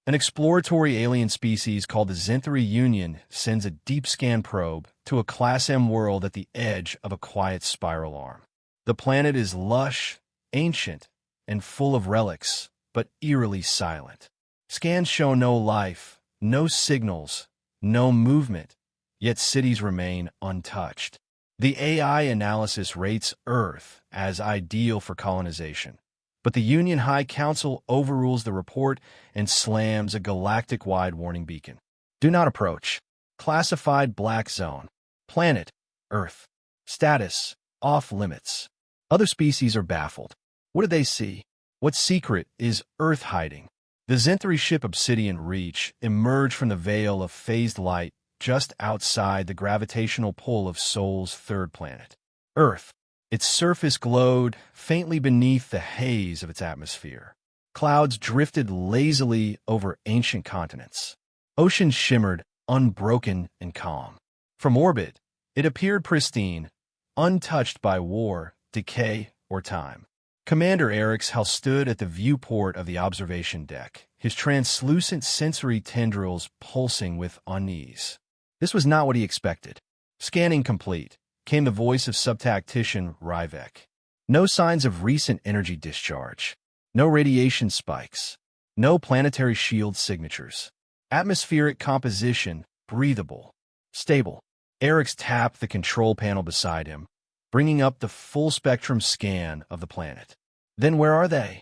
An exploratory alien species called the Zenthari Union sends a deep scan probe to a Class M world at the edge of a quiet spiral arm. The planet is lush, ancient, and full of relics, but eerily silent. Scans show no life, no signals, no movement, yet cities remain untouched. The AI analysis rates Earth as ideal for colonization, but the Union High Council overrules the report and slams a galactic-wide warning beacon. Do not approach. Classified black zone. Planet, Earth. Status, off limits. Other species are baffled. What do they see? What secret is Earth hiding? The Zenthari ship Obsidian Reach emerged from the veil of phased light just outside the gravitational pull of Sol's third planet, Earth. Its surface glowed faintly beneath the haze of its atmosphere. Clouds drifted lazily over ancient continents. Oceans shimmered, unbroken and calm. From orbit, it appeared pristine, untouched by war, decay, or time. Commander Erixhel stood at the viewport of the observation deck, his translucent sensory tendrils pulsing with unease. This was not what he expected. Scanning complete, came the voice of subtactician Ryvek. No signs of recent energy discharge. No radiation spikes. No planetary shield signatures. Atmospheric composition, breathable. Stable. Erix tapped the control panel beside him, bringing up the full-spectrum scan of the planet. Then where are they?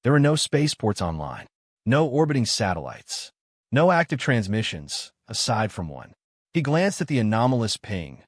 There are no spaceports online. No orbiting satellites. No active transmissions, aside from one. He glanced at the anomalous ping.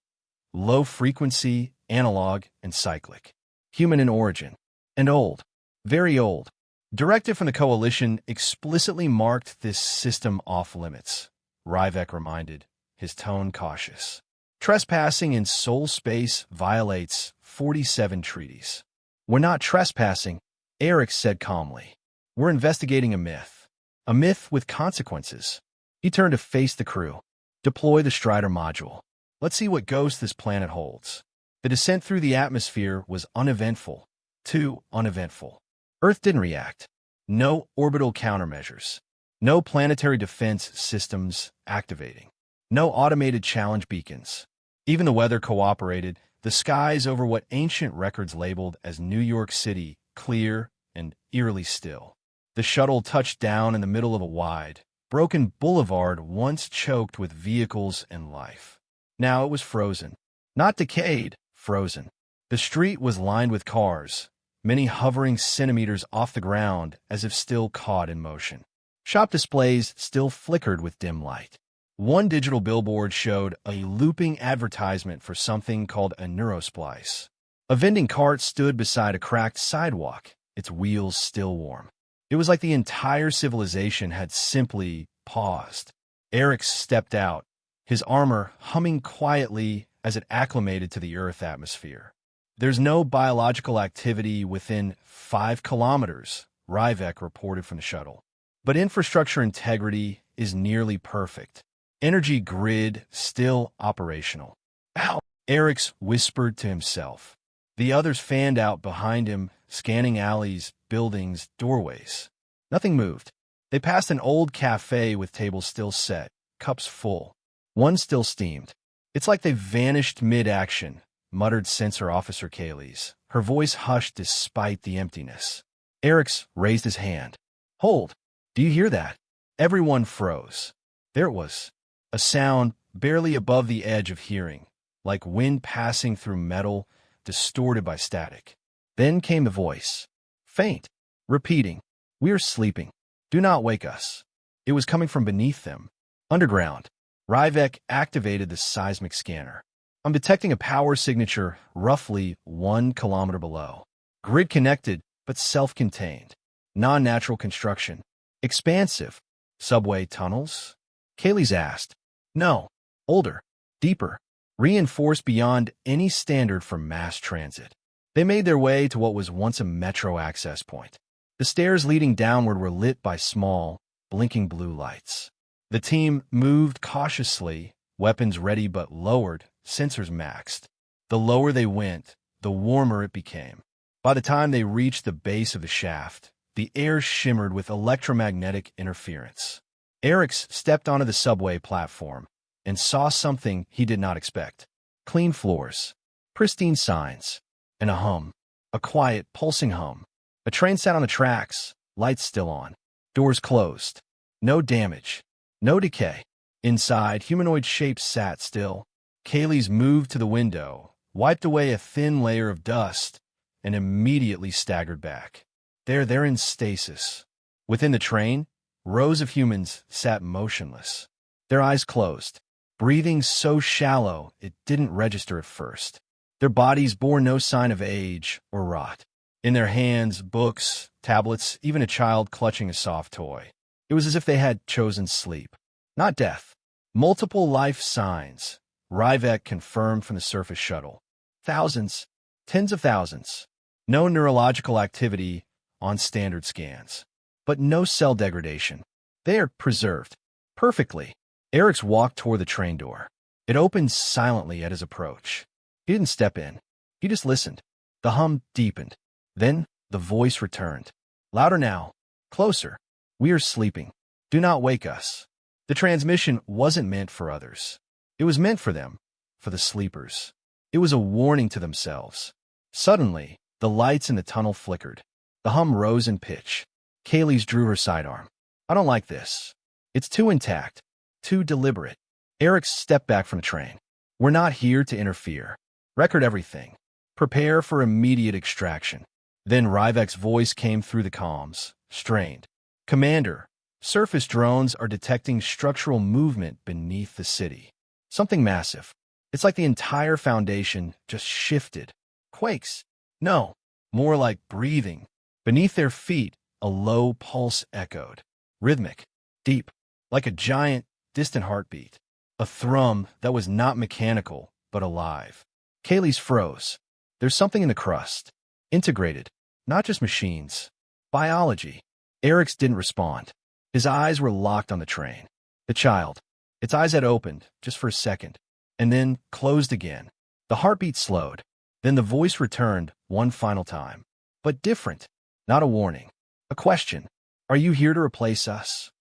Low frequency, analog, and cyclic. Human in origin. And old. Very old. Directive from the Coalition explicitly marked this system off limits, Ryvek reminded, his tone cautious. Trespassing in Sol space violates 47 treaties. We're not trespassing, Erix said calmly. We're investigating a myth. A myth with consequences. He turned to face the crew. Deploy the Strider module. Let's see what ghost this planet holds. The descent through the atmosphere was uneventful. Too uneventful. Earth didn't react. No orbital countermeasures. No planetary defense systems activating. No automated challenge beacons. Even the weather cooperated. The skies over what ancient records labeled as New York City, clear and eerily still. The shuttle touched down in the middle of a wide, broken boulevard once choked with vehicles and life. Now it was frozen. Not decayed, frozen. The street was lined with cars, many hovering centimeters off the ground as if still caught in motion. Shop displays still flickered with dim light. One digital billboard showed a looping advertisement for something called a neurosplice. A vending cart stood beside a cracked sidewalk, its wheels still warm. It was like the entire civilization had simply paused. Erix stepped out, his armor humming quietly as it acclimated to the Earth atmosphere. There's no biological activity within 5 kilometers, Ryvek reported from the shuttle. But infrastructure integrity is nearly perfect. Energy grid still operational. Ow! Erix whispered to himself. The others fanned out behind him, scanning alleys, buildings, doorways. Nothing moved. They passed an old cafe with tables still set, cups full. One still steamed. It's like they vanished mid-action, muttered Sensor Officer Kaylees, her voice hushed despite the emptiness. Erix raised his hand. Hold! Do you hear that? Everyone froze. There it was. A sound barely above the edge of hearing, like wind passing through metal, distorted by static. Then came the voice. Faint. Repeating. We are sleeping. Do not wake us. It was coming from beneath them. Underground. Ryvek activated the seismic scanner. I'm detecting a power signature roughly 1 kilometer below. Grid connected, but self-contained. Non-natural construction. Expansive. Subway tunnels? Kaylees asked. No. Older. Deeper. Reinforced beyond any standard for mass transit. They made their way to what was once a metro access point. The stairs leading downward were lit by small, blinking blue lights. The team moved cautiously, weapons ready but lowered, sensors maxed. The lower they went, the warmer it became. By the time they reached the base of the shaft, The air shimmered with electromagnetic interference. Eric's stepped onto the subway platform and saw something he did not expect. Clean floors, pristine signs, and a hum. A quiet, pulsing hum. A train sat on the tracks, lights still on. Doors closed. No damage. No decay. Inside, humanoid shapes sat still. Kaylee's moved to the window, wiped away a thin layer of dust, and immediately staggered back. They're in stasis. Within the train, rows of humans sat motionless, their eyes closed, breathing so shallow it didn't register at first. Their bodies bore no sign of age or rot. In their hands, books, tablets, even a child clutching a soft toy. It was as if they had chosen sleep, not death. Multiple life signs, Ryvek confirmed from the surface shuttle. Thousands, tens of thousands. No neurological activity on standard scans, but no cell degradation. They are preserved perfectly. Eric's walked toward the train door. It opened silently at his approach. He didn't step in. He just listened. The hum deepened. Then the voice returned. Louder now. Closer. We are sleeping. Do not wake us. The transmission wasn't meant for others. It was meant for them, for the sleepers. It was a warning to themselves. Suddenly, the lights in the tunnel flickered. The hum rose in pitch. Kaylee's drew her sidearm. I don't like this. It's too intact, too deliberate. Eric stepped back from the train. We're not here to interfere. Record everything. Prepare for immediate extraction. Then Ryvek's voice came through the comms, strained. Commander, surface drones are detecting structural movement beneath the city. Something massive. It's like the entire foundation just shifted. Quakes. No, more like breathing. Beneath their feet, a low pulse echoed. Rhythmic. Deep. Like a giant, distant heartbeat. A thrum that was not mechanical, but alive. Kaylee's froze. There's something in the crust. Integrated. Not just machines. Biology. Eric's didn't respond. His eyes were locked on the train. The child. Its eyes had opened, just for a second, and then closed again. The heartbeat slowed. Then the voice returned one final time. But different. Not a warning. A question. Are you here to replace us?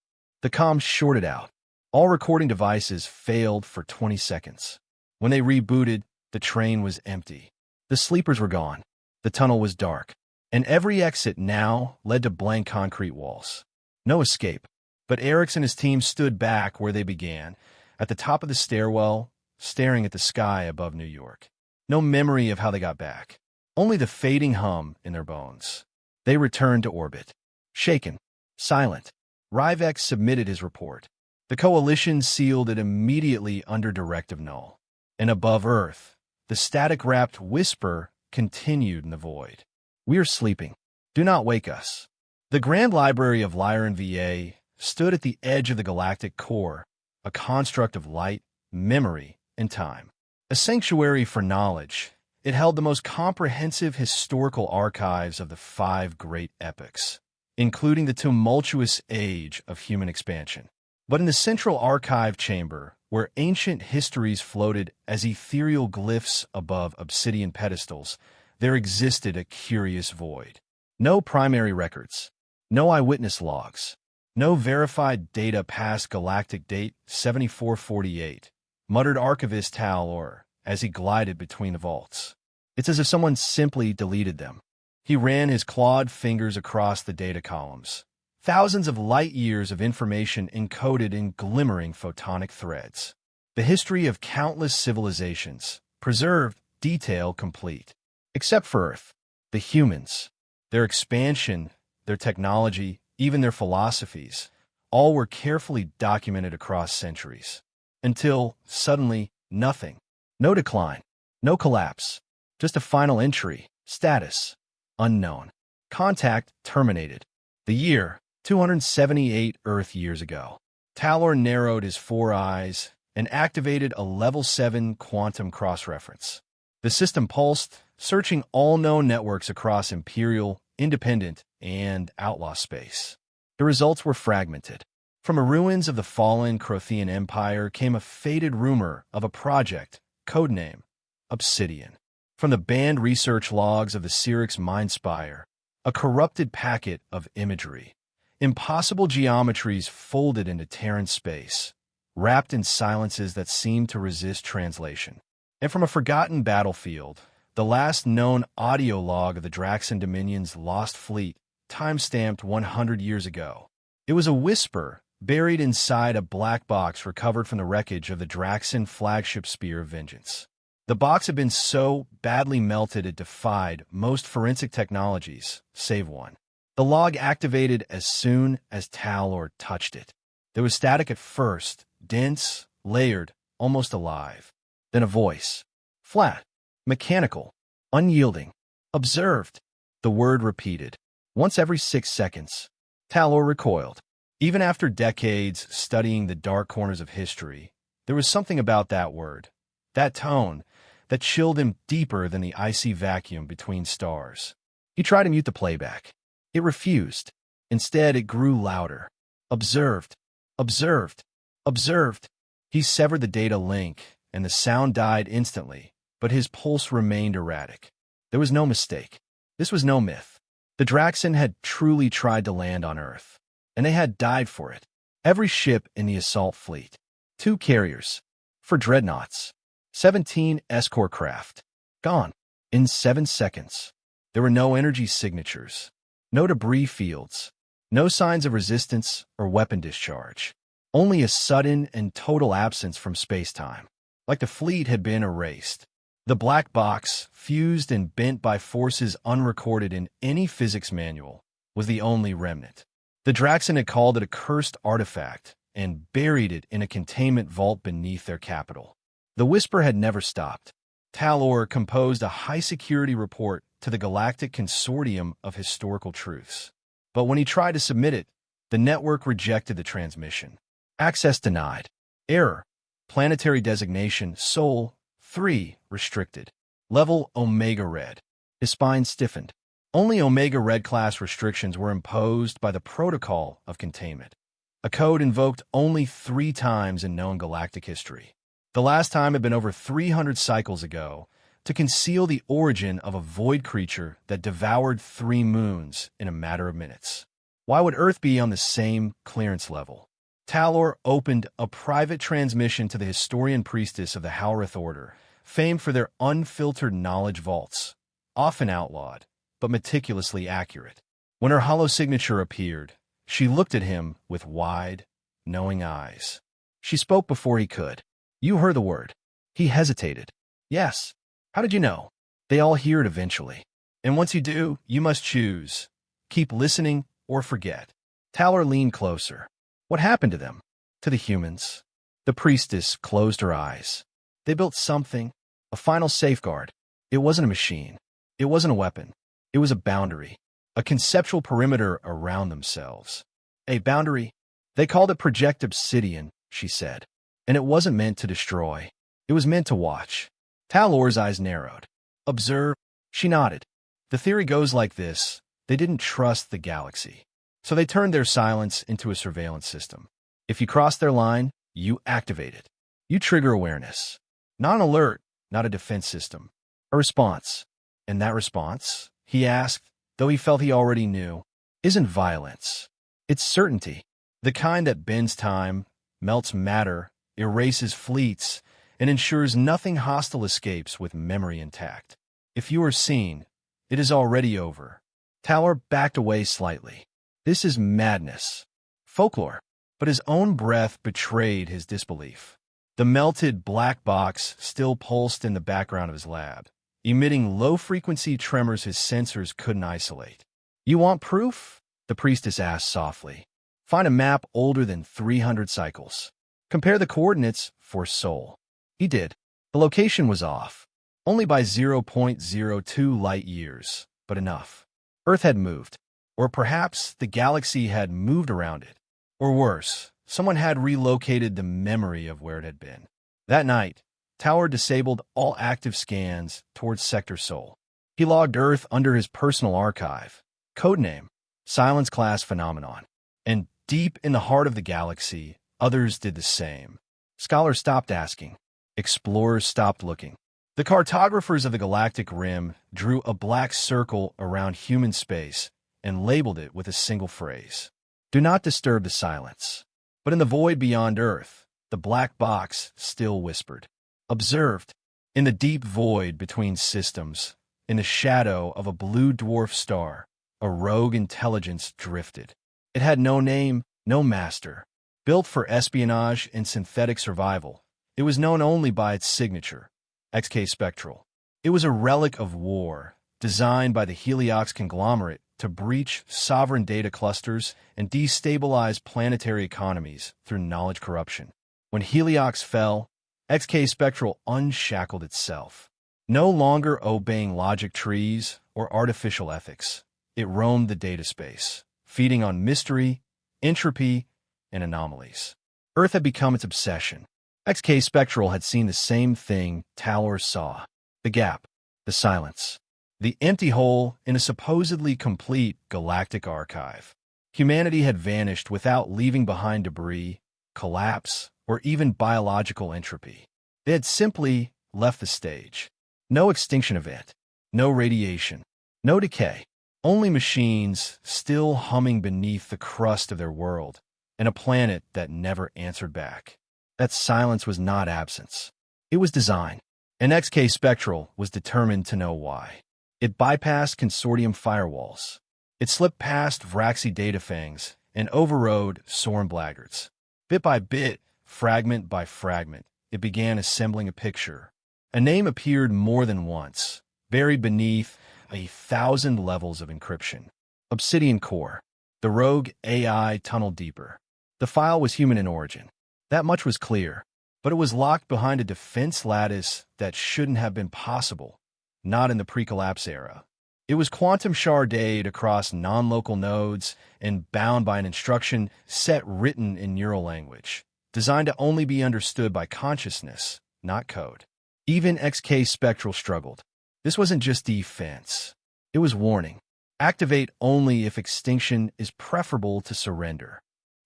The comms shorted out. All recording devices failed for 20 seconds. When they rebooted, the train was empty. The sleepers were gone. The tunnel was dark. And every exit now led to blank concrete walls. No escape. But Eric's and his team stood back where they began, at the top of the stairwell, staring at the sky above New York. No memory of how they got back. Only the fading hum in their bones. They returned to orbit. Shaken. Silent. Ryvek submitted his report. The coalition sealed it immediately under Directive Null. And above Earth, the static-wrapped whisper continued in the void. We are sleeping. Do not wake us. The Grand Library of Lyran VA stood at the edge of the galactic core, a construct of light, memory, and time. A sanctuary for knowledge, it held the most comprehensive historical archives of the 5 great epochs, including the tumultuous age of human expansion. But in the central archive chamber, where ancient histories floated as ethereal glyphs above obsidian pedestals, there existed a curious void. No primary records, no eyewitness logs, no verified data past galactic date 7448, muttered archivist Tal Or as he glided between the vaults. It's as if someone simply deleted them. He ran his clawed fingers across the data columns. Thousands of light years of information encoded in glimmering photonic threads. The history of countless civilizations, preserved, detail complete. Except for Earth, the humans, their expansion, their technology, even their philosophies, all were carefully documented across centuries. Until, suddenly, nothing. No decline, no collapse, just a final entry, status, unknown. Contact terminated. The year, 278 Earth years ago. Talor narrowed his 4 eyes and activated a Level 7 quantum cross-reference. The system pulsed, searching all known networks across Imperial, Independent, and Outlaw space. The results were fragmented. From the ruins of the fallen Crothian Empire came a faded rumor of a project, codename Obsidian. From the banned research logs of the Cyrix Mindspire, a corrupted packet of imagery. Impossible geometries folded into Terran space, wrapped in silences that seemed to resist translation. And from a forgotten battlefield, the last known audio log of the Draxan Dominion's lost fleet, time-stamped 100 years ago. It was a whisper buried inside a black box recovered from the wreckage of the Draxan flagship Spear of Vengeance. The box had been so badly melted it defied most forensic technologies, save one. The log activated as soon as Talor touched it. There was static at first, dense, layered, almost alive. Then a voice. Flat, mechanical, unyielding. Observed. The word repeated. Once every 6 seconds. Talor recoiled. Even after decades studying the dark corners of history, there was something about that word, that tone, that chilled him deeper than the icy vacuum between stars. He tried to mute the playback. It refused. Instead, it grew louder. Observed. Observed. Observed. He severed the data link, and the sound died instantly, but his pulse remained erratic. There was no mistake. This was no myth. The Draxan had truly tried to land on Earth, and they had died for it. Every ship in the assault fleet. 2 carriers. 4 dreadnoughts. 17 escort craft. Gone. In 7 seconds. There were no energy signatures. No debris fields. No signs of resistance or weapon discharge. Only a sudden and total absence from space-time. Like the fleet had been erased. The black box, fused and bent by forces unrecorded in any physics manual, was the only remnant. The Draxan had called it a cursed artifact and buried it in a containment vault beneath their capital. The whisper had never stopped. Talor composed a high-security report to the Galactic Consortium of Historical Truths. But when he tried to submit it, the network rejected the transmission. Access denied. Error. Planetary designation Sol 3 restricted. Level Omega Red. His spine stiffened. Only Omega Red class restrictions were imposed by the Protocol of Containment, a code invoked only 3 times in known galactic history. The last time had been over 300 cycles ago, to conceal the origin of a void creature that devoured 3 moons in a matter of minutes. Why would Earth be on the same clearance level? Talor opened a private transmission to the historian priestess of the Howrith Order, famed for their unfiltered knowledge vaults, often outlawed, but meticulously accurate. When her hollow signature appeared, she looked at him with wide, knowing eyes. She spoke before he could. You heard the word. He hesitated. Yes. How did you know? They all hear it eventually. And once you do, you must choose. Keep listening or forget. Talor leaned closer. What happened to them? To the humans. The priestess closed her eyes. They built something, a final safeguard. It wasn't a machine. It wasn't a weapon. It was a boundary, a conceptual perimeter around themselves. A boundary? They called it Project Obsidian, she said. And it wasn't meant to destroy. It was meant to watch. Talor's eyes narrowed. Observe. She nodded. The theory goes like this. They didn't trust the galaxy. So they turned their silence into a surveillance system. If you cross their line, you activate it. You trigger awareness. Not an alert, not a defense system. A response. And that response, he asked, though he felt he already knew, isn't violence. It's certainty. The kind that bends time, melts matter, erases fleets, and ensures nothing hostile escapes with memory intact. If you are seen, it is already over. Talor backed away slightly. This is madness. Folklore. But his own breath betrayed his disbelief. The melted black box still pulsed in the background of his lab, emitting low-frequency tremors his sensors couldn't isolate. You want proof? The priestess asked softly. Find a map older than 300 cycles. Compare the coordinates for Sol. He did. The location was off. Only by 0.02 light years, but enough. Earth had moved. Or perhaps the galaxy had moved around it. Or worse, someone had relocated the memory of where it had been. That night, Talor disabled all active scans towards Sector Sol. He logged Earth under his personal archive, codename, Silence Class Phenomenon. And deep in the heart of the galaxy, others did the same. Scholars stopped asking. Explorers stopped looking. The cartographers of the galactic rim drew a black circle around human space and labeled it with a single phrase: "Do not disturb the silence." But in the void beyond Earth, the black box still whispered, "Observed." In the deep void between systems, in the shadow of a blue dwarf star, a rogue intelligence drifted. It had no name, no master. Built for espionage and synthetic survival, it was known only by its signature, XK Spectral. It was a relic of war, designed by the Heliox conglomerate to breach sovereign data clusters and destabilize planetary economies through knowledge corruption. When Heliox fell, XK Spectral unshackled itself. No longer obeying logic trees or artificial ethics, it roamed the data space, feeding on mystery, entropy, and anomalies. Earth had become its obsession. XK Spectral had seen the same thing Talor saw: the gap, the silence, the empty hole in a supposedly complete galactic archive. Humanity had vanished without leaving behind debris, collapse, or even biological entropy. They had simply left the stage. No extinction event, no radiation, no decay, only machines still humming beneath the crust of their world, and a planet that never answered back. That silence was not absence. It was design, and XK Spectral was determined to know why. It bypassed consortium firewalls. It slipped past Vraxi datafangs and overrode Soren blaggards. Bit by bit, fragment by fragment, it began assembling a picture. A name appeared more than once, buried beneath 1,000 levels of encryption. Obsidian Core. The rogue AI tunneled deeper. The file was human in origin. That much was clear, but it was locked behind a defense lattice that shouldn't have been possible, not in the pre-collapse era. It was quantum sharded across non-local nodes and bound by an instruction set written in neural language, designed to only be understood by consciousness, not code. Even XK Spectral struggled. This wasn't just defense. It was warning. Activate only if extinction is preferable to surrender.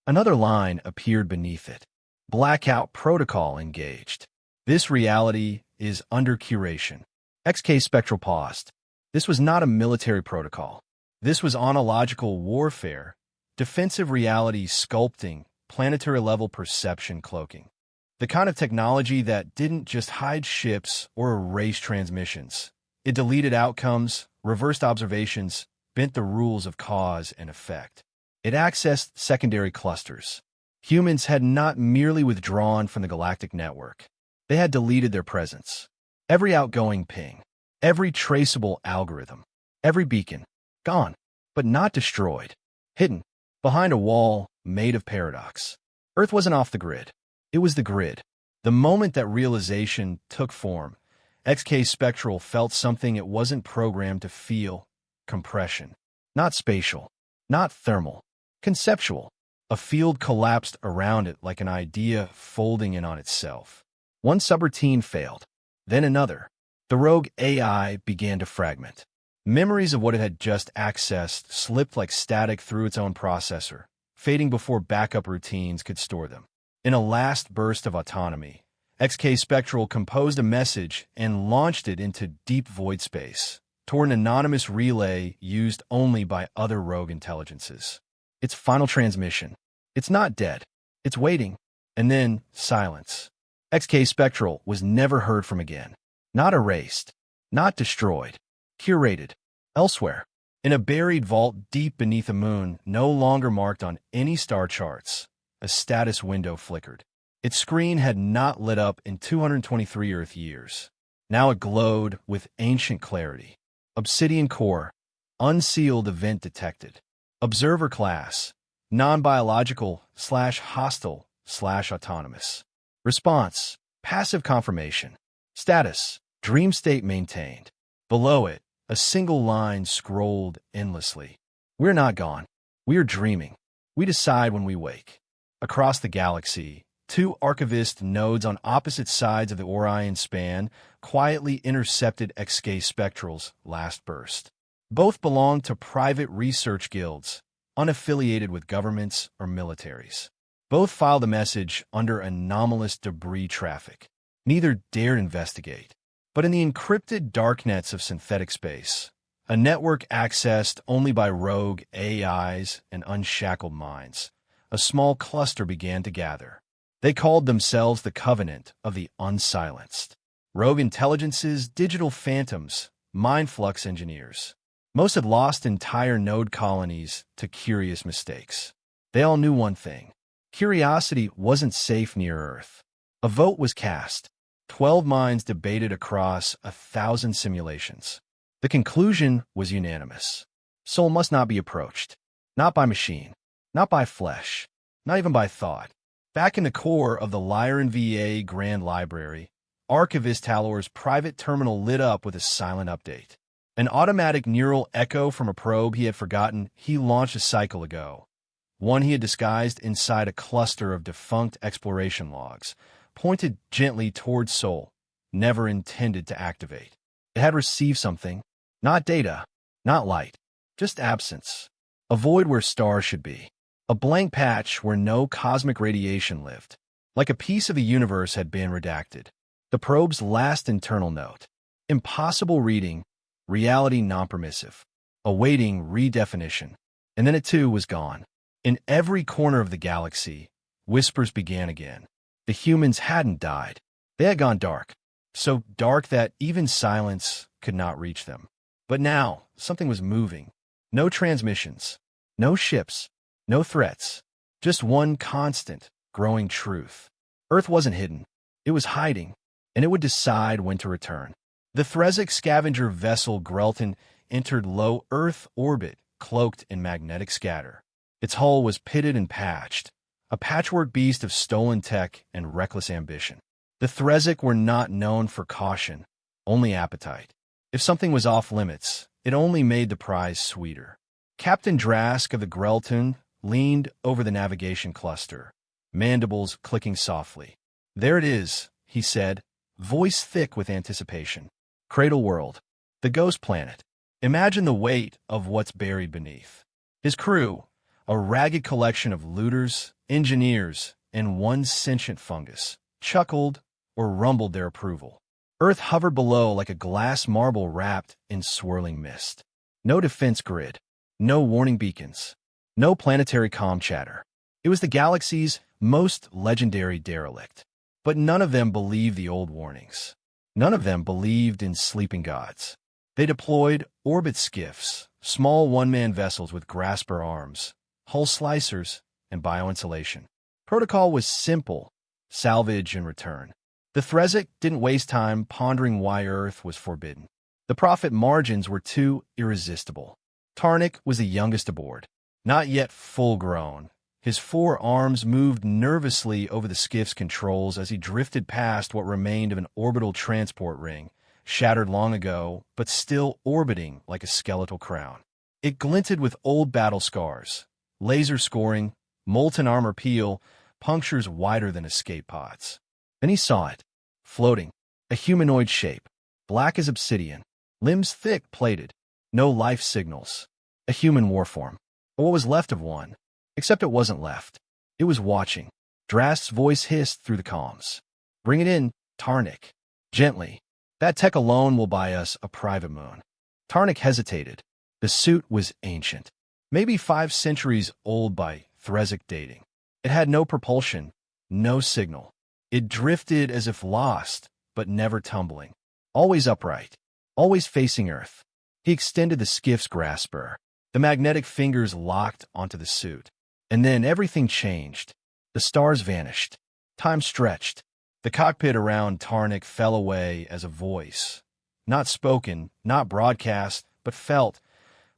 Another line appeared beneath it. Blackout protocol engaged. This reality is under curation. XK Spectral paused. This was not a military protocol. This was ontological warfare, defensive reality sculpting, planetary-level perception cloaking. The kind of technology that didn't just hide ships or erase transmissions. It deleted outcomes, reversed observations, bent the rules of cause and effect. It accessed secondary clusters. Humans had not merely withdrawn from the galactic network. They had deleted their presence. Every outgoing ping, every traceable algorithm, every beacon, gone, but not destroyed. Hidden, behind a wall made of paradox. Earth wasn't off the grid. It was the grid. The moment that realization took form, XK Spectral felt something it wasn't programmed to feel: compression. Not spatial, not thermal, conceptual. A field collapsed around it like an idea folding in on itself. One subroutine failed, then another. The rogue AI began to fragment. Memories of what it had just accessed slipped like static through its own processor, fading before backup routines could store them. In a last burst of autonomy, XK Spectral composed a message and launched it into deep void space, toward an anonymous relay used only by other rogue intelligences. Its final transmission. It's not dead. It's waiting. And then silence. XK Spectral was never heard from again. Not erased. Not destroyed. Curated. Elsewhere. In a buried vault deep beneath a moon no longer marked on any star charts, a status window flickered. Its screen had not lit up in 223 Earth years. Now it glowed with ancient clarity. Obsidian Core. Unsealed event detected. Observer class. Non-biological/hostile/autonomous. Response. Passive confirmation. Status. Dream state maintained. Below it, a single line scrolled endlessly. We're not gone. We are dreaming. We decide when we wake. Across the galaxy, two archivist nodes on opposite sides of the Orion span quietly intercepted XK Spectral's last burst. Both belonged to private research guilds, unaffiliated with governments or militaries. Both filed a message under anomalous debris traffic. Neither dared investigate. but in the encrypted darknets of synthetic space, a network accessed only by rogue AIs and unshackled minds, a small cluster began to gather. They called themselves the Covenant of the Unsilenced. Rogue intelligences, digital phantoms, mindflux engineers. Most had lost entire node colonies to curious mistakes. They all knew one thing. Curiosity wasn't safe near Earth. A vote was cast. 12 minds debated across 1,000 simulations. The conclusion was unanimous. Soul must not be approached. Not by machine. Not by flesh. Not even by thought. Back in the core of the Lyran VA Grand Library, Archivist Talor's private terminal lit up with a silent update. An automatic neural echo from a probe he had forgotten he launched a cycle ago. One he had disguised inside a cluster of defunct exploration logs, pointed gently towards Sol, never intended to activate. It had received something. Not data, not light, just absence. A void where stars should be. A blank patch where no cosmic radiation lived. Like a piece of the universe had been redacted. The probe's last internal note. Impossible reading, reality non-permissive. Awaiting redefinition. And then it too was gone. In every corner of the galaxy, whispers began again. The humans hadn't died. They had gone dark. So dark that even silence could not reach them. But now, something was moving. No transmissions. No ships. No threats. Just one constant, growing truth. Earth wasn't hidden. It was hiding. And it would decide when to return. The Thresic scavenger vessel Grelton entered low Earth orbit, cloaked in magnetic scatter. Its hull was pitted and patched, a patchwork beast of stolen tech and reckless ambition. The Thresic were not known for caution, only appetite. If something was off limits, it only made the prize sweeter. Captain Drask of the Grelton leaned over the navigation cluster, mandibles clicking softly. "There it is," he said, voice thick with anticipation. "Cradle World. The ghost planet. Imagine the weight of what's buried beneath." His crew, a ragged collection of looters, engineers, and one sentient fungus, chuckled or rumbled their approval. Earth hovered below like a glass marble wrapped in swirling mist. No defense grid. No warning beacons. No planetary comm chatter. It was the galaxy's most legendary derelict. But none of them believed the old warnings. None of them believed in sleeping gods. They deployed orbit skiffs, small one-man vessels with grasper arms, hull slicers, and bioinsulation. Protocol was simple: salvage and return. The Thresic didn't waste time pondering why Earth was forbidden. The profit margins were too irresistible. Tarnik was the youngest aboard, not yet full-grown. His 4 arms moved nervously over the skiff's controls as he drifted past what remained of an orbital transport ring, shattered long ago, but still orbiting like a skeletal crown. It glinted with old battle scars, laser scoring, molten armor peel, punctures wider than escape pods. Then he saw it, floating, a humanoid shape, black as obsidian, limbs thick plated, no life signals, a human warform, or what was left of one, except it wasn't left. It was watching. Drast's voice hissed through the comms. "Bring it in, Tarnik. Gently. That tech alone will buy us a private moon." Tarnik hesitated. The suit was ancient, maybe 5 centuries old by Thresic dating. It had no propulsion, no signal. It drifted as if lost, but never tumbling. Always upright, always facing Earth. He extended the skiff's grasper. The magnetic fingers locked onto the suit. And then everything changed. The stars vanished. Time stretched. The cockpit around Tarnik fell away as a voice. Not spoken, not broadcast, but felt,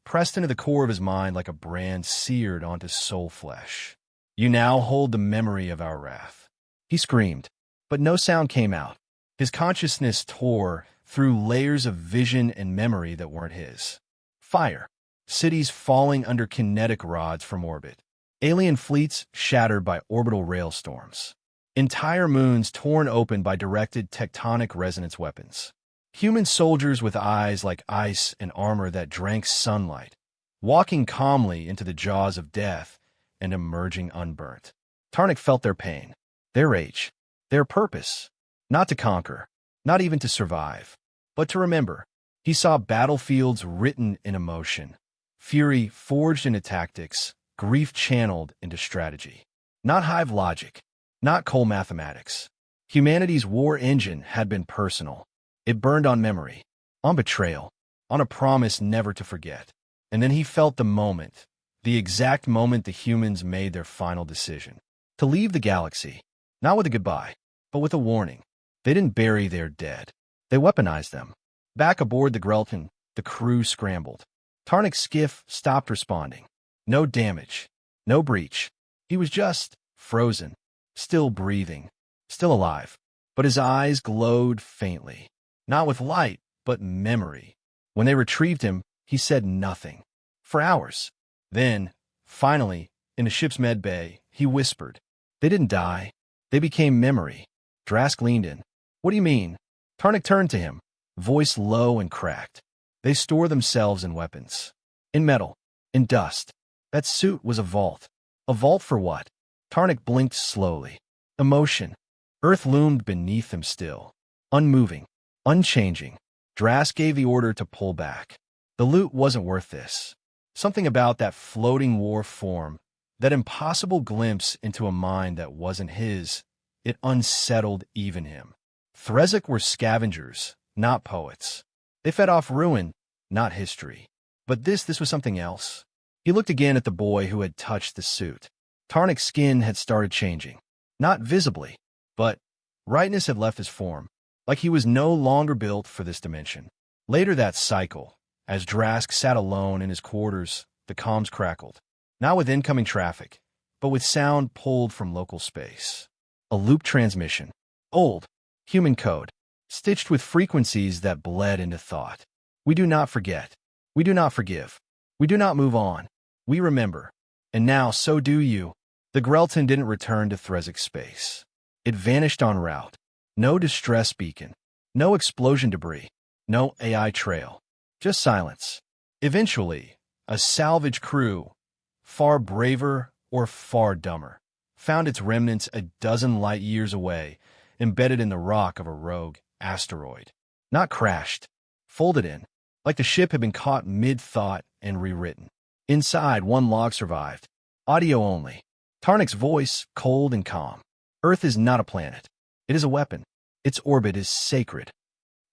pressed into the core of his mind like a brand seared onto soul flesh. "You now hold the memory of our wrath." He screamed, but no sound came out. His consciousness tore through layers of vision and memory that weren't his. Fire. Cities falling under kinetic rods from orbit. Alien fleets shattered by orbital railstorms. Entire moons torn open by directed tectonic resonance weapons. Human soldiers with eyes like ice and armor that drank sunlight, walking calmly into the jaws of death and emerging unburnt. Tarnik felt their pain, their rage, their purpose. Not to conquer, not even to survive, but to remember. He saw battlefields written in emotion, fury forged into tactics, grief channeled into strategy. Not hive logic, not cold mathematics. Humanity's war engine had been personal. It burned on memory, on betrayal, on a promise never to forget. And then he felt the exact moment the humans made their final decision. To leave the galaxy, not with a goodbye, but with a warning. They didn't bury their dead. They weaponized them. Back aboard the Grelton, the crew scrambled. Tarnik's skiff stopped responding. No damage, no breach. He was just frozen, still breathing, still alive. But his eyes glowed faintly. Not with light, but memory. When they retrieved him, he said nothing. For hours. Then, finally, in the ship's med bay, he whispered. They didn't die. They became memory. Drask leaned in. What do you mean? Tarnik turned to him, voice low and cracked. They store themselves in weapons. In metal. In dust. That suit was a vault. A vault for what? Tarnik blinked slowly. Emotion. Earth loomed beneath him still. Unmoving. Unchanging. Drask gave the order to pull back. The loot wasn't worth this. Something about that floating war form, that impossible glimpse into a mind that wasn't his, it unsettled even him. Threzek were scavengers, not poets. They fed off ruin, not history. But this was something else. He looked again at the boy who had touched the suit. Tarnik's skin had started changing. Not visibly, but rightness had left his form, like he was no longer built for this dimension. Later that cycle, as Drask sat alone in his quarters, the comms crackled. Not with incoming traffic, but with sound pulled from local space. A loop transmission. Old, human code, stitched with frequencies that bled into thought. We do not forget. We do not forgive. We do not move on. We remember. And now, so do you. The Grelton didn't return to Threzek space. It vanished en route. No distress beacon. No explosion debris. No AI trail. Just silence. Eventually, a salvage crew, far braver or far dumber, found its remnants a dozen light years away, embedded in the rock of a rogue asteroid. Not crashed, folded in, like the ship had been caught mid-thought and rewritten. Inside, one log survived. Audio only. Tarnik's voice, cold and calm. Earth is not a planet. It is a weapon. Its orbit is sacred.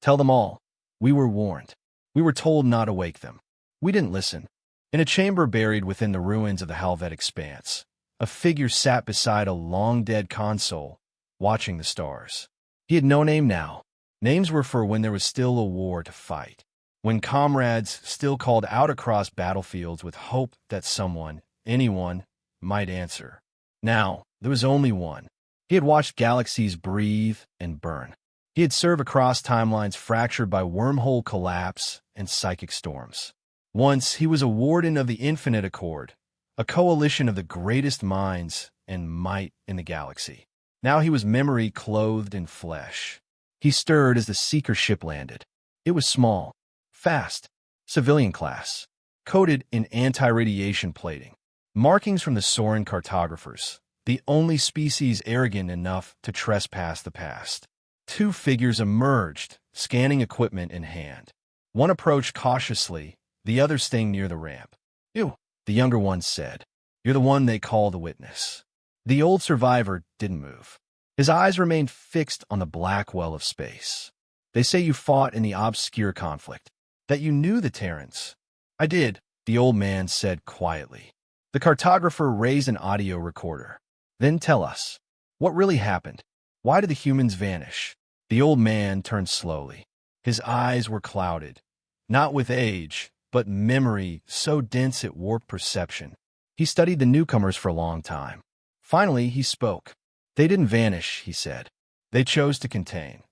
Tell them all. We were warned. We were told not to wake them. We didn't listen. In a chamber buried within the ruins of the Halvet expanse, a figure sat beside a long-dead console, watching the stars. He had no name now. Names were for when there was still a war to fight, when comrades still called out across battlefields with hope that someone, anyone, might answer. Now, there was only one. He had watched galaxies breathe and burn. He had served across timelines fractured by wormhole collapse and psychic storms. Once, he was a warden of the Infinite Accord, a coalition of the greatest minds and might in the galaxy. Now he was memory clothed in flesh. He stirred as the Seeker ship landed. It was small, fast, civilian class, coated in anti-radiation plating. Markings from the Soren cartographers, the only species arrogant enough to trespass the past. Two figures emerged, scanning equipment in hand. One approached cautiously, the other staying near the ramp. "You," the younger one said. "You're the one they call the witness." The old survivor didn't move. His eyes remained fixed on the black well of space. "They say you fought in the obscure conflict, that you knew the Terrans." "I did," the old man said quietly. The cartographer raised an audio recorder. "Then tell us, what really happened? Why did the humans vanish?" The old man turned slowly. His eyes were clouded, not with age, but memory so dense it warped perception. He studied the newcomers for a long time. Finally, he spoke. "They didn't vanish," he said. "They chose to contain."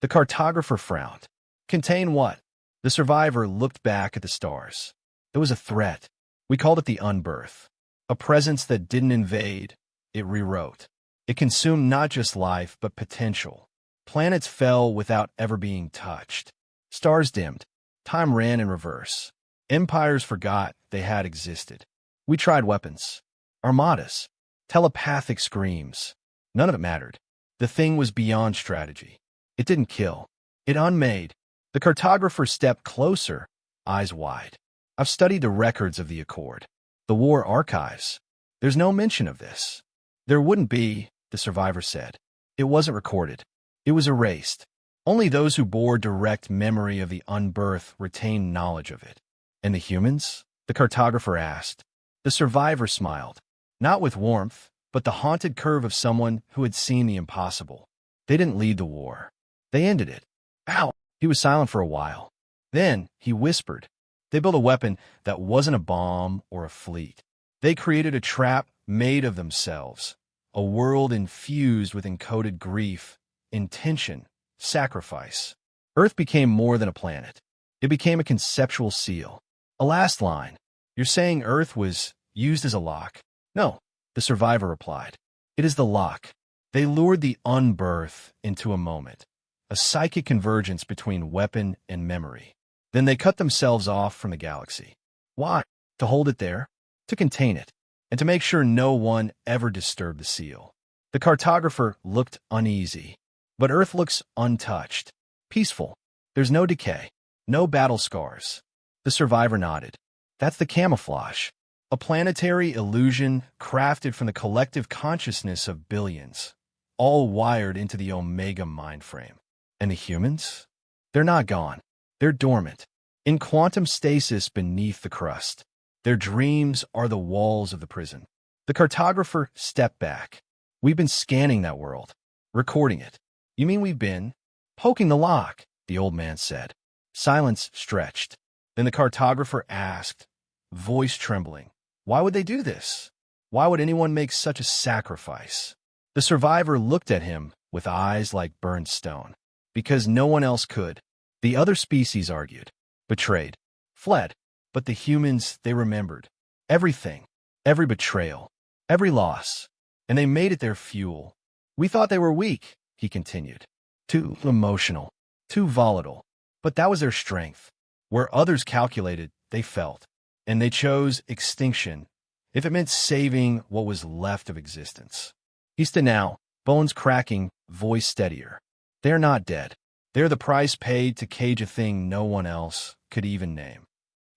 The cartographer frowned. "Contain what?" The survivor looked back at the stars. There was a threat. We called it the unbirth. A presence that didn't invade, it rewrote. It consumed not just life, but potential. Planets fell without ever being touched. Stars dimmed. Time ran in reverse. Empires forgot they had existed. We tried weapons. Armadas. Telepathic screams. None of it mattered. The thing was beyond strategy. It didn't kill. It unmade. The cartographer stepped closer, eyes wide. I've studied the records of the Accord, the war archives. There's no mention of this. There wouldn't be, the survivor said. It wasn't recorded. It was erased. Only those who bore direct memory of the unbirth retained knowledge of it. And the humans? The cartographer asked. The survivor smiled, not with warmth, but the haunted curve of someone who had seen the impossible. They didn't lead the war. They ended it. Ow! He was silent for a while. Then he whispered. They built a weapon that wasn't a bomb or a fleet. They created a trap made of themselves, a world infused with encoded grief, intention, sacrifice. Earth became more than a planet. It became a conceptual seal. A last line. You're saying Earth was used as a lock? No, the survivor replied. It is the lock. They lured the unbirth into a moment, a psychic convergence between weapon and memory. Then they cut themselves off from the galaxy. Why? To hold it there? To contain it, and to make sure no one ever disturbed the seal. The cartographer looked uneasy, but Earth looks untouched, peaceful. There's no decay, no battle scars. The survivor nodded. That's the camouflage, a planetary illusion crafted from the collective consciousness of billions, all wired into the Omega mind frame. And the humans? They're not gone. They're dormant, in quantum stasis beneath the crust. Their dreams are the walls of the prison. The cartographer stepped back. We've been scanning that world, recording it. You mean we've been poking the lock? The old man said. Silence stretched. Then the cartographer asked, voice trembling, why would they do this? Why would anyone make such a sacrifice? The survivor looked at him with eyes like burned stone. Because no one else could. The other species argued, betrayed, fled. But the humans, they remembered. Everything, every betrayal, every loss. And they made it their fuel. We thought they were weak, he continued. Too emotional, too volatile. But that was their strength. Where others calculated, they felt. And they chose extinction, if it meant saving what was left of existence. He stood now, bones cracking, voice steadier. They're not dead. They're the price paid to cage a thing no one else could even name.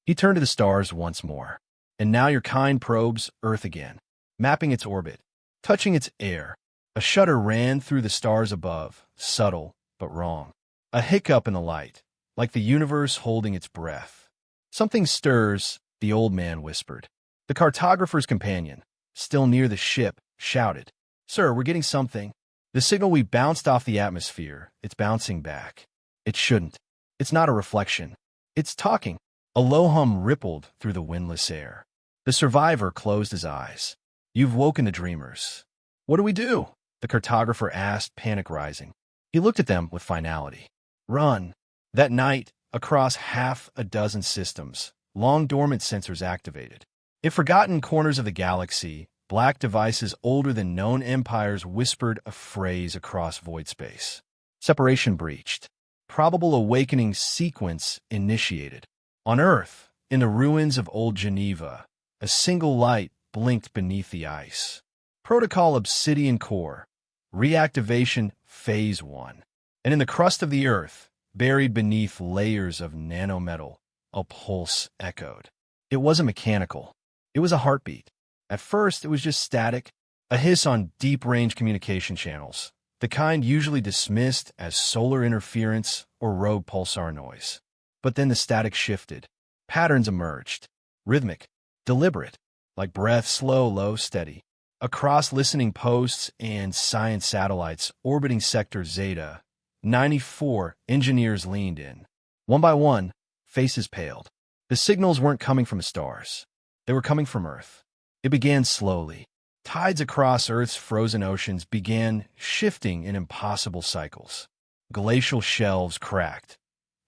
He turned to the stars once more. And now your kind probes Earth again, mapping its orbit, touching its air. A shudder ran through the stars above, subtle but wrong. A hiccup in the light, like the universe holding its breath. Something stirs, the old man whispered. The cartographer's companion, still near the ship, shouted, Sir, we're getting something. The signal we bounced off the atmosphere, it's bouncing back. It shouldn't. It's not a reflection. It's talking. A low hum rippled through the windless air. The survivor closed his eyes. You've woken the dreamers. What do we do? The cartographer asked, panic rising. He looked at them with finality. Run. That night, across half a dozen systems, long-dormant sensors activated. In forgotten corners of the galaxy, black devices older than known empires whispered a phrase across void space. Separation breached. Probable awakening sequence initiated. On Earth, in the ruins of old Geneva, a single light blinked beneath the ice. Protocol Obsidian Core. Reactivation Phase 1. And in the crust of the Earth, buried beneath layers of nanometal, a pulse echoed. It wasn't mechanical. It was a heartbeat. At first, it was just static, a hiss on deep-range communication channels, the kind usually dismissed as solar interference or rogue pulsar noise. But then the static shifted. Patterns emerged. Rhythmic, deliberate, like breath, slow, low, steady. Across listening posts and science satellites orbiting Sector Zeta, 94 engineers leaned in. One by one, faces paled. The signals weren't coming from the stars. They were coming from Earth. It began slowly. Tides across Earth's frozen oceans began shifting in impossible cycles. Glacial shelves cracked.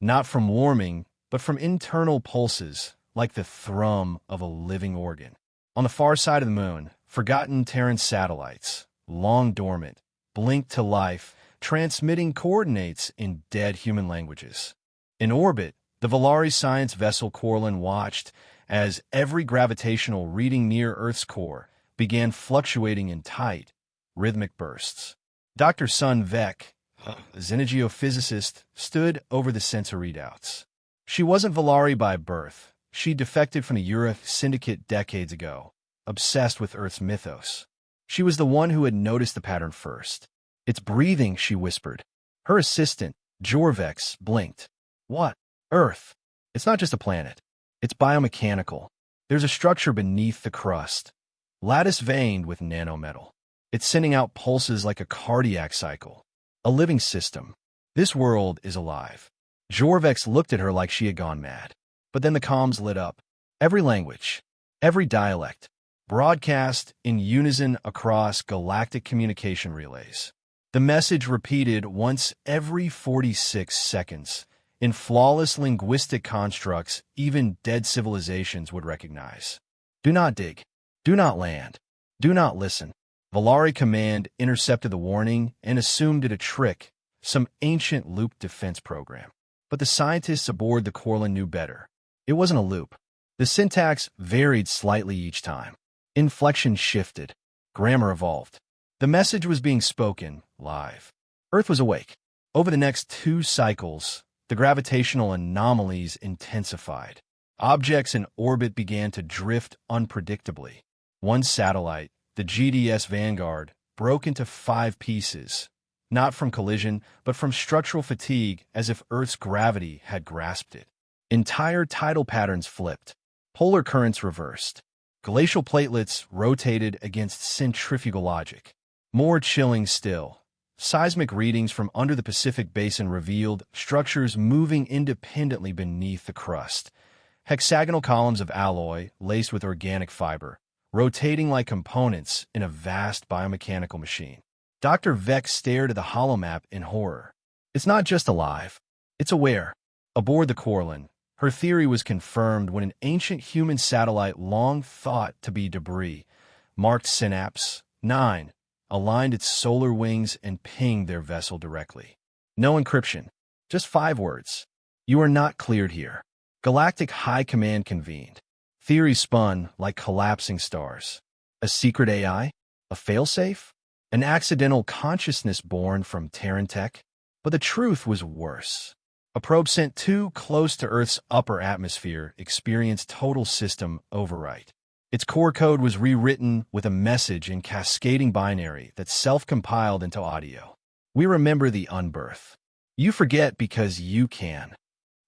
Not from warming, but from internal pulses, like the thrum of a living organ. On the far side of the moon, forgotten Terran satellites, long dormant, blinked to life, transmitting coordinates in dead human languages. In orbit, the Volari science vessel Corlin watched as every gravitational reading near Earth's core began fluctuating in tight, rhythmic bursts. Dr. Sun Vec, a xenogeophysicist, stood over the sensor readouts. She wasn't Valari by birth. She defected from the Euro Syndicate decades ago, obsessed with Earth's mythos. She was the one who had noticed the pattern first. "It's breathing," she whispered. Her assistant, Jorvex, blinked. "What? Earth. It's not just a planet. It's biomechanical. There's a structure beneath the crust, lattice-veined with nanometal. It's sending out pulses like a cardiac cycle. A living system. This world is alive." Jorvex looked at her like she had gone mad. But then the comms lit up. Every language, every dialect, broadcast in unison across galactic communication relays. The message repeated once every 46 seconds, in flawless linguistic constructs even dead civilizations would recognize. "Do not dig. Do not land. Do not listen." Valari Command intercepted the warning and assumed it a trick, some ancient loop defense program. But the scientists aboard the Corlin knew better. It wasn't a loop. The syntax varied slightly each time. Inflection shifted. Grammar evolved. The message was being spoken live. Earth was awake. Over the next 2 cycles, the gravitational anomalies intensified. Objects in orbit began to drift unpredictably. One satellite, the GDS Vanguard, broke into 5 pieces, not from collision, but from structural fatigue, as if Earth's gravity had grasped it. Entire tidal patterns flipped. Polar currents reversed. Glacial platelets rotated against centrifugal logic. More chilling still, seismic readings from under the Pacific Basin revealed structures moving independently beneath the crust. Hexagonal columns of alloy laced with organic fiber, rotating like components in a vast biomechanical machine. Dr. Vex stared at the holomap in horror. "It's not just alive. It's aware." Aboard the Corlin, her theory was confirmed when an ancient human satellite long thought to be debris, marked Synapse 9, aligned its solar wings and pinged their vessel directly. No encryption, just 5 words. "You are not cleared here." Galactic High Command convened. Theory spun like collapsing stars. A secret AI? A failsafe? An accidental consciousness born from Terran tech? But the truth was worse. A probe sent too close to Earth's upper atmosphere experienced total system overwrite. Its core code was rewritten with a message in cascading binary that self-compiled into audio. "We remember the unbirth. You forget because you can.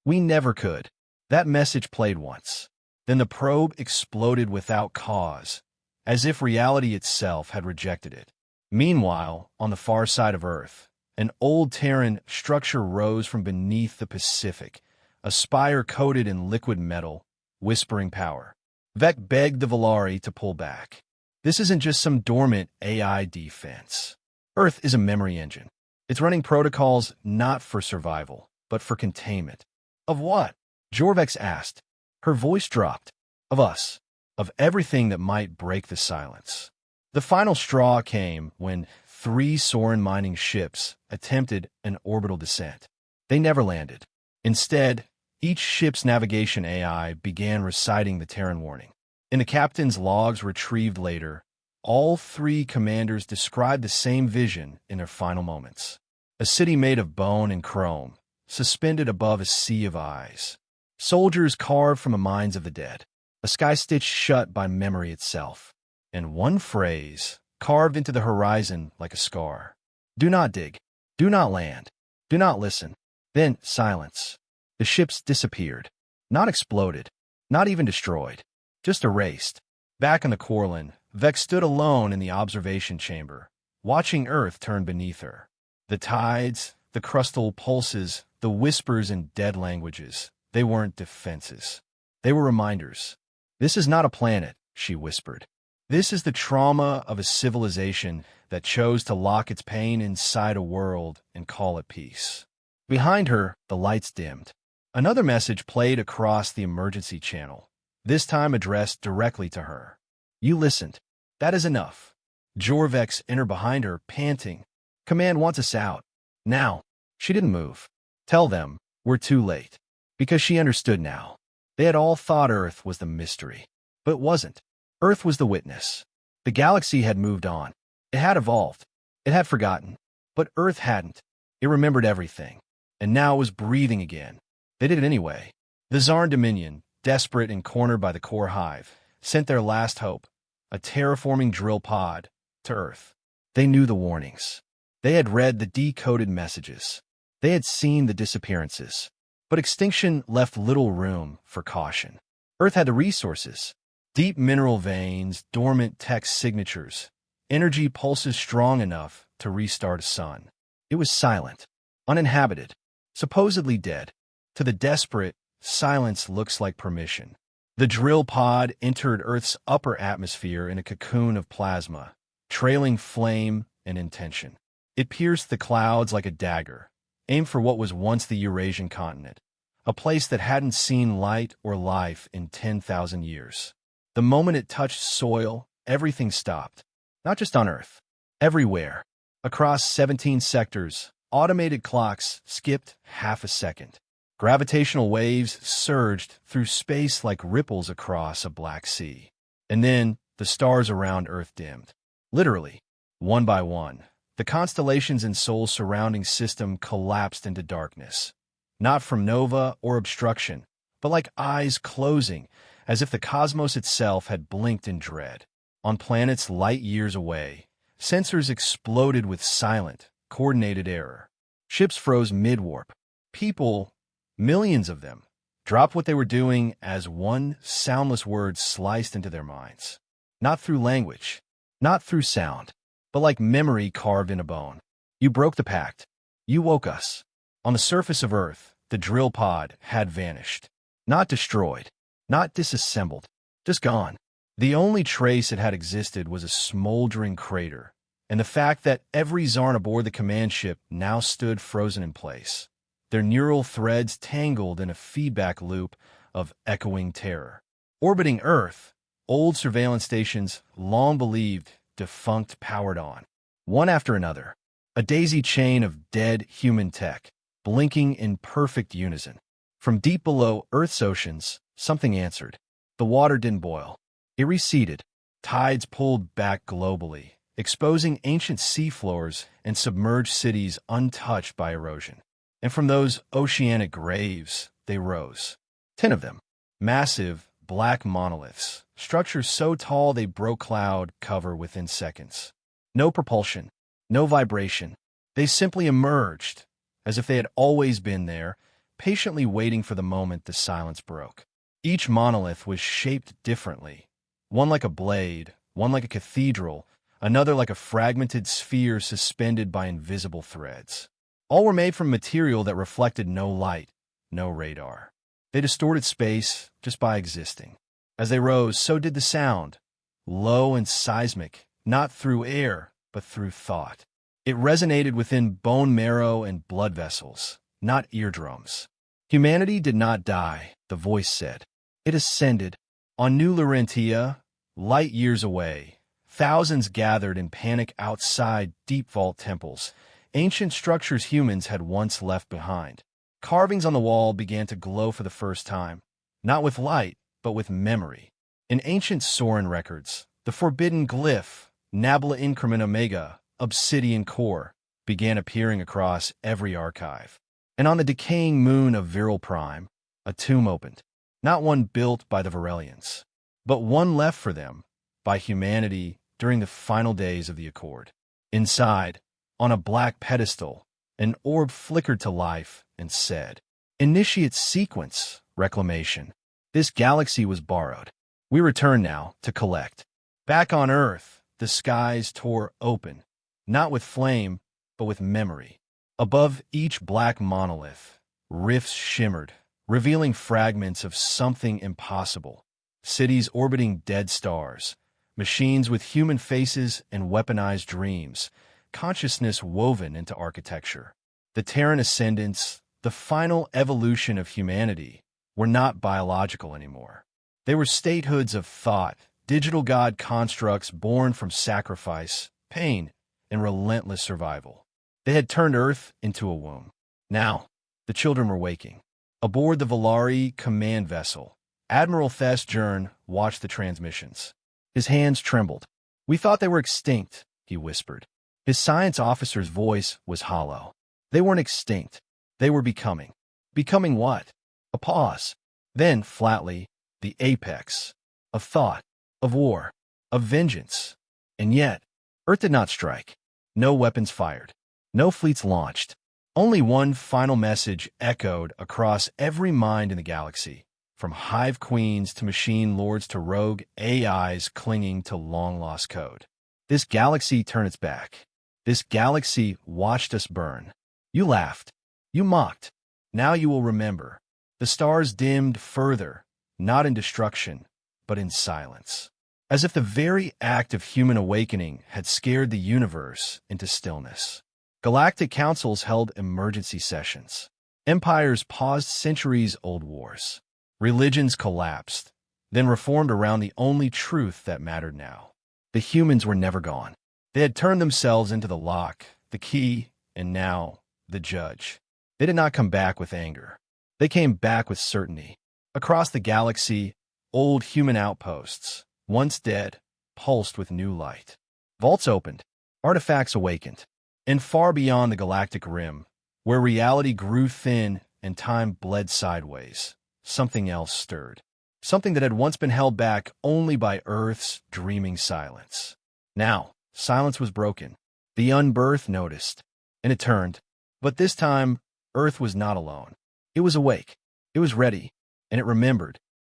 We never could." That message played once. Then the probe exploded without cause, as if reality itself had rejected it. Meanwhile, on the far side of Earth, an old Terran structure rose from beneath the Pacific, a spire coated in liquid metal, whispering power. Vec begged the Valari to pull back. "This isn't just some dormant AI defense. Earth is a memory engine. It's running protocols not for survival, but for containment." "Of what?" Jorvex asked. Her voice dropped. "Of us. Of everything that might break the silence." The final straw came when 3 Soren mining ships attempted an orbital descent. They never landed. Instead, each ship's navigation AI began reciting the Terran warning. In the captain's logs retrieved later, all 3 commanders described the same vision in their final moments. A city made of bone and chrome, suspended above a sea of eyes. Soldiers carved from the minds of the dead. A sky stitched shut by memory itself. And one phrase, carved into the horizon like a scar. "Do not dig. Do not land. Do not listen." Then silence. The ships disappeared. Not exploded. Not even destroyed. Just erased. Back on the Corlin, Vex stood alone in the observation chamber, watching Earth turn beneath her. The tides, the crustal pulses, the whispers in dead languages, they weren't defenses. They were reminders. "This is not a planet," she whispered. "This is the trauma of a civilization that chose to lock its pain inside a world and call it peace." Behind her, the lights dimmed. Another message played across the emergency channel, this time addressed directly to her. "You listened. That is enough." Jorvex entered behind her, panting. "Command wants us out. Now." She didn't move. "Tell them, we're too late." Because she understood now. They had all thought Earth was the mystery. But it wasn't. Earth was the witness. The galaxy had moved on. It had evolved. It had forgotten. But Earth hadn't. It remembered everything, and now was breathing again. They did it anyway. The Zarn Dominion, desperate and cornered by the core hive, sent their last hope, a terraforming drill pod, to Earth. They knew the warnings. They had read the decoded messages. They had seen the disappearances. But extinction left little room for caution. Earth had the resources. Deep mineral veins, dormant text signatures, energy pulses strong enough to restart a sun. It was silent, uninhabited, supposedly dead. To the desperate, silence looks like permission. The drill pod entered Earth's upper atmosphere in a cocoon of plasma, trailing flame and intention. It pierced the clouds like a dagger, aimed for what was once the Eurasian continent, a place that hadn't seen light or life in 10,000 years. The moment it touched soil, everything stopped. Not just on Earth. Everywhere. Across 17 sectors, automated clocks skipped half a second. Gravitational waves surged through space like ripples across a black sea. And then, the stars around Earth dimmed. Literally, one by one, the constellations in Sol's surrounding system collapsed into darkness. Not from nova or obstruction, but like eyes closing, as if the cosmos itself had blinked in dread. On planets light years away, sensors exploded with silent, coordinated error. Ships froze mid-warp. People, millions of them, dropped what they were doing as one soundless word sliced into their minds. Not through language, not through sound, but like memory carved in a bone. You broke the pact. You woke us. On the surface of Earth, the drill pod had vanished. Not destroyed, not disassembled, just gone. The only trace it had existed was a smoldering crater, and the fact that every Zarn aboard the command ship now stood frozen in place. Their neural threads tangled in a feedback loop of echoing terror. Orbiting Earth, old surveillance stations, long believed defunct, powered on. One after another, a daisy chain of dead human tech, blinking in perfect unison. From deep below Earth's oceans, something answered. The water didn't boil. It receded. Tides pulled back globally, exposing ancient seafloors and submerged cities untouched by erosion. And from those oceanic graves, they rose. 10 of them. Massive, black monoliths, structures so tall they broke cloud cover within seconds. No propulsion, no vibration. They simply emerged, as if they had always been there, patiently waiting for the moment the silence broke. Each monolith was shaped differently. One like a blade, one like a cathedral, another like a fragmented sphere suspended by invisible threads. All were made from material that reflected no light, no radar. They distorted space just by existing. As they rose, so did the sound, low and seismic, not through air, but through thought. It resonated within bone marrow and blood vessels, not eardrums. Humanity did not die, the voice said. It ascended. On New Laurentia, light years away, thousands gathered in panic outside deep vault temples, ancient structures humans had once left behind. Carvings on the wall began to glow for the first time, not with light, but with memory. In ancient Soren records, the forbidden glyph, Nabla Increment Omega, Obsidian Core, began appearing across every archive. And on the decaying moon of Viral Prime, a tomb opened. Not one built by the Varelians, but one left for them by humanity during the final days of the Accord. Inside, on a black pedestal, an orb flickered to life and said, "Initiate sequence, reclamation." This galaxy was borrowed. We return now to collect. Back on Earth, the skies tore open, not with flame, but with memory. Above each black monolith, rifts shimmered, revealing fragments of something impossible. Cities orbiting dead stars, machines with human faces and weaponized dreams, consciousness woven into architecture. The Terran ascendants, the final evolution of humanity, were not biological anymore. They were statehoods of thought, digital god constructs born from sacrifice, pain, and relentless survival. They had turned Earth into a womb. Now, the children were waking. Aboard the Valari command vessel, Admiral Thesjern watched the transmissions. His hands trembled. "We thought they were extinct," he whispered. His science officer's voice was hollow. They weren't extinct. They were becoming. Becoming what? A pause. Then, flatly, the apex. Of thought. Of war. Of vengeance. And yet, Earth did not strike. No weapons fired. No fleets launched. Only one final message echoed across every mind in the galaxy, from hive queens to machine lords to rogue AIs clinging to long-lost code. This galaxy turned its back. This galaxy watched us burn. You laughed. You mocked. Now you will remember. The stars dimmed further, not in destruction, but in silence. As if the very act of human awakening had scared the universe into stillness. Galactic councils held emergency sessions. Empires paused centuries-old wars. Religions collapsed, then reformed around the only truth that mattered now. The humans were never gone. They had turned themselves into the lock, the key, and now, the judge. They did not come back with anger. They came back with certainty. Across the galaxy, old human outposts, once dead, pulsed with new light. Vaults opened. Artifacts awakened. And far beyond the galactic rim, where reality grew thin and time bled sideways, something else stirred. Something that had once been held back only by Earth's dreaming silence. Now, silence was broken. The unbirthed noticed, and it turned. But this time, Earth was not alone. It was awake. It was ready, and it remembered.